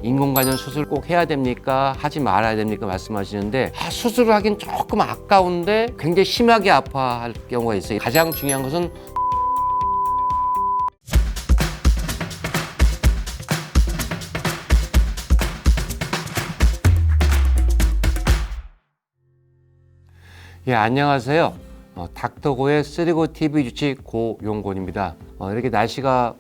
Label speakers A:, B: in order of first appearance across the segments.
A: 인공관절 수술 꼭 해야 됩니까? 하지 말아야 됩니까? 말씀하시는데 수술을 하긴 조금 아까운데 굉장히 심하게 아파할 경우가 있어요. 가장 중요한 것은 안녕하세요. 닥터고의 쓰리고 TV 주치 고용곤입니다. 이렇게 날씨가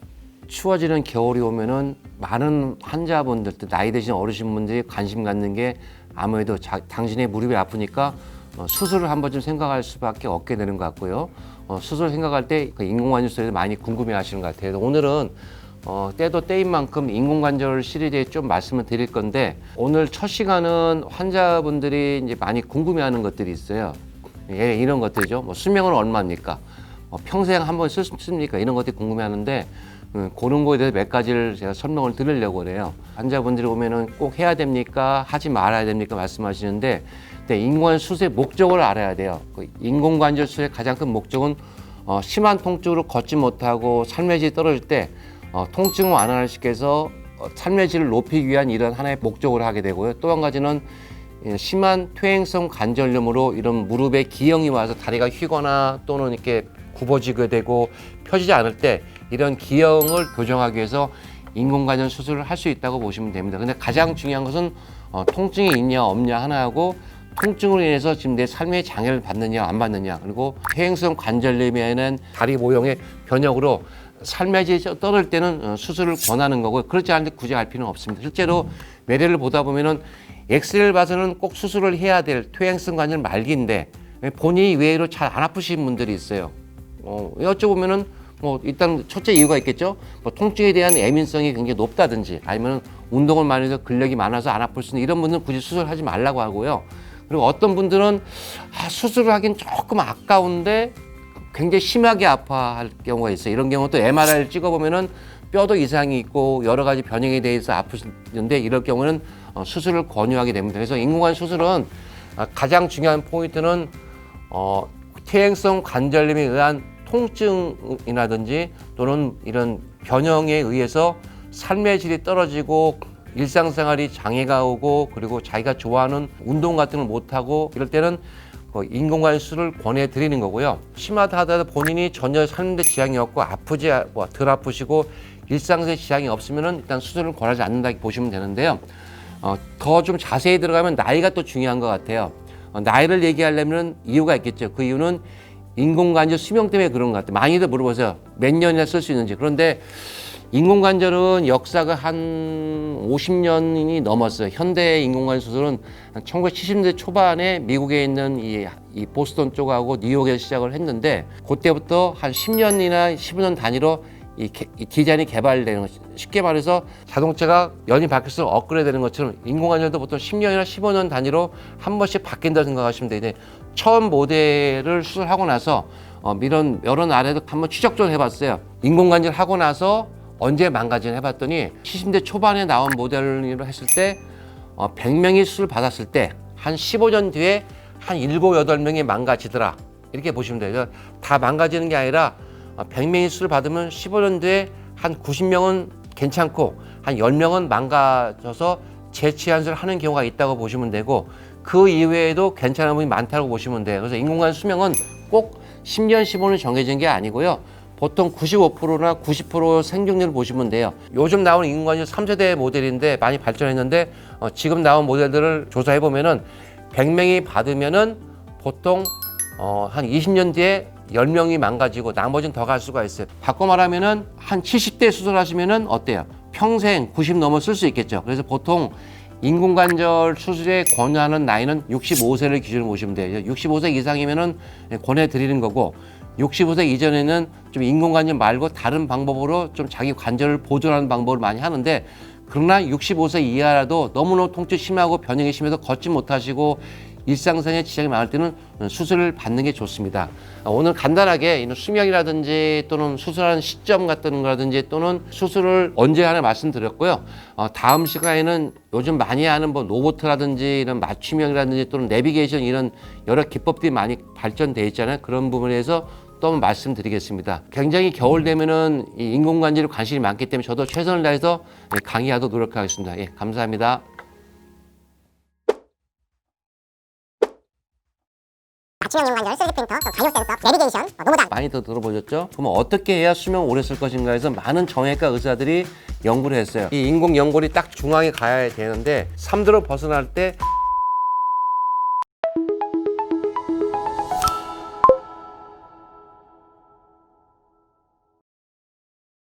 A: 추워지는 겨울이 오면은 많은 환자분들, 또 나이 드신 어르신분들이 관심 갖는 게 아무래도 당신의 무릎이 아프니까 수술을 한 번쯤 생각할 수밖에 없게 되는 것 같고요. 수술 생각할 때 인공관절 수술에 많이 궁금해 하시는 것 같아요. 오늘은 때도 때인 만큼 인공관절 시리즈에 좀 말씀을 드릴 건데, 오늘 첫 시간은 환자분들이 이제 많이 궁금해하는 것들이 있어요. 이런 것들이죠. 수명은 얼마입니까? 평생 한 번 씁니까? 이런 것들이 궁금해하는데, 그런 거에 대해서 몇 가지를 제가 설명을 드리려고 그래요. 환자분들이 오면은 꼭 해야 됩니까? 하지 말아야 됩니까? 말씀하시는데, 인공관절 수술의 목적을 알아야 돼요. 인공관절 수술의 가장 큰 목적은 심한 통증으로 걷지 못하고 삶의 질이 떨어질 때 통증을 완화를 시켜서 삶의 질을 높이기 위한 이런 하나의 목적을 하게 되고요. 또 한 가지는 심한 퇴행성 관절염으로 이런 무릎에 기형이 와서 다리가 휘거나 또는 이렇게 굽어지게 되고 펴지지 않을 때 이런 기형을 교정하기 위해서 인공관절 수술을 할 수 있다고 보시면 됩니다. 근데 가장 중요한 것은 통증이 있냐 없냐 하나하고, 통증으로 인해서 지금 내 삶의 장애를 받느냐 안 받느냐, 그리고 퇴행성 관절염에는 다리 모형의 변형으로 삶의 질이 떨어질 때는 수술을 권하는 거고요. 그렇지 않은데 굳이 할 필요는 없습니다. 실제로 외래를 보다 보면은 엑스레이를 봐서는 꼭 수술을 해야 될 퇴행성 관절 말기인데 본인이 의외로 잘 안 아프신 분들이 있어요. 여쭤보면은 일단 첫째 이유가 있겠죠. 통증에 대한 예민성이 굉장히 높다든지, 아니면 운동을 많이 해서 근력이 많아서 안 아플 수 있는 이런 분들은 굳이 수술하지 말라고 하고요. 그리고 어떤 분들은 수술을 하긴 조금 아까운데 굉장히 심하게 아파할 경우가 있어요. 이런 경우 또 MRI를 찍어보면은 뼈도 이상이 있고 여러 가지 변형에 대해서 아프시는데, 이럴 경우는 수술을 권유하게 됩니다. 그래서 인공관절 수술은 가장 중요한 포인트는 퇴행성 관절염에 의한 통증이라든지 또는 이런 변형에 의해서 삶의 질이 떨어지고 일상생활이 장애가 오고, 그리고 자기가 좋아하는 운동 같은 걸 못하고 이럴 때는 인공관절 수술을 권해드리는 거고요. 심하다 하더라도 본인이 전혀 삶는데 지장이 없고 덜 아프시고 일상생활에 지장이 없으면 일단 수술을 권하지 않는다 보시면 되는데요. 더 좀 자세히 들어가면 나이가 또 중요한 것 같아요. 나이를 얘기하려면 이유가 있겠죠. 그 이유는 인공관절 수명 때문에 그런 것 같아요. 많이들 물어보세요. 몇 년이나 쓸 수 있는지. 그런데 인공관절은 역사가 한 50년이 넘었어요. 현대 인공관절 수술은 1970년대 초반에 미국에 있는 이 보스턴 쪽하고 뉴욕에서 시작을 했는데, 그때부터 한 10년이나 15년 단위로 이 디자인이 개발되는 거죠. 쉽게 말해서 자동차가 연이 바뀔수록 업그레이드 되는 것처럼 인공관절도 보통 10년이나 15년 단위로 한 번씩 바뀐다 생각하시면 되는데, 처음 모델을 수술하고 나서 이런 여러 나라에도 한번 추적 좀 해봤어요. 인공관절 하고 나서 언제 망가지나 해봤더니 70대 초반에 나온 모델을 했을 때 100명이 수술 받았을 때 한 15년 뒤에 한 7, 8명이 망가지더라, 이렇게 보시면 돼요. 다 망가지는 게 아니라 100명이 수술 받으면 15년 뒤에 한 90명은 괜찮고 한 10명은 망가져서 재치환술을 하는 경우가 있다고 보시면 되고, 그 이외에도 괜찮은 분이 많다고 보시면 돼요. 그래서 인공관절 수명은 꼭 10년, 15년 정해진 게 아니고요. 보통 95%나 90% 생존율을 보시면 돼요. 요즘 나오는 인공관절 3세대 모델인데 많이 발전했는데, 지금 나온 모델들을 조사해 보면은 100명이 받으면은 보통 한 20년 뒤에 10명이 망가지고 나머지는 더 갈 수가 있어요. 바꿔 말하면은 한 70대 수술하시면은 어때요? 평생 90 넘어 쓸 수 있겠죠. 그래서 보통 인공관절 수술에 권유하는 나이는 65세를 기준으로 보시면 돼요. 65세 이상이면은 권해드리는 거고, 65세 이전에는 좀 인공관절 말고 다른 방법으로 좀 자기 관절을 보존하는 방법을 많이 하는데, 그러나 65세 이하라도 너무너무 통증이 심하고 변형이 심해서 걷지 못하시고 일상생활에 지장이 많을 때는 수술을 받는 게 좋습니다. 오늘 간단하게 수명이라든지 또는 수술하는 시점 같은 거라든지 또는 수술을 언제 하나 말씀드렸고요. 다음 시간에는 요즘 많이 하는 로보트라든지 이런 맞춤형이라든지 또는 내비게이션 이런 여러 기법들이 많이 발전돼 있잖아요. 그런 부분에서 또 한번 말씀드리겠습니다. 굉장히 겨울 되면은 이 인공관절에 관심이 많기 때문에 저도 최선을 다해서 강의하도록 노력하겠습니다. 예, 감사합니다.
B: 맞춤형 인공관절, 3D 프린터, 또 바이오 센서, 내비게이션, 노모장
A: 많이 더 들어보셨죠? 그럼 어떻게 해야 수명 오래 쓸 것인가 해서 많은 정형외과 의사들이 연구를 했어요. 이 인공 연골이 딱 중앙에 가야 되는데 3도로 벗어날 때